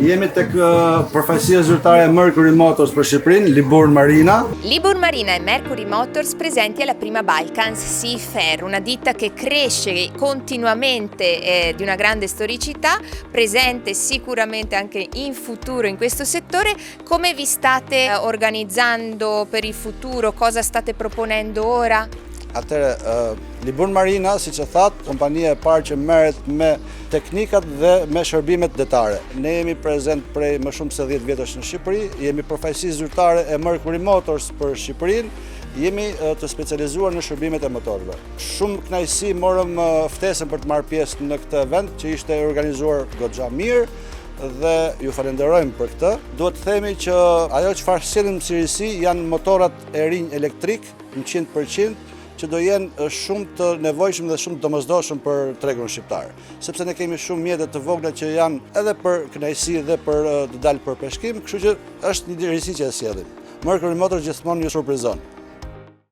Jemi tek përfaqësia zyrtare e Mercury Motors për Shqipërinë, Liburn Marina. Liburn Marina e Mercury Motors presenti alla prima Balkans Sea Fair, una ditta che cresce continuamente di una grande storicità, presente sicuramente anche in futuro in questo settore. Come vi state organizzando per il futuro? Cosa state proponendo ora? Atëre, Liburn Marina, siç e thatë, kompania e parë që merret me teknikat dhe me shërbimet detare. Ne jemi prezent prej më shumë se 10 vjetësh në Shqipëri, jemi përfaqësi zyrtare e Mercury Motors për Shqipërinë, jemi të specializuar në shërbimet e motorëve. Shumë kënaqësi morëm ftesën për të marrë pjesë në këtë event që ishte organizuar goxha mirë dhe ju falenderojmë për këtë. Duhet të themi që ajo çfarë sillim si risi janë motorat e rinj elektrik në 100%, që do jenë shumë të nevojshëm dhe shumë të domosdoshëm për tregun shqiptar. Sepse ne kemi shumë mjete të vogla që janë edhe për kënaqësi dhe për të dalë për peshkim, kështu që është një risi që e sjellim. Mercury Motors gjithmonë ju surprizon.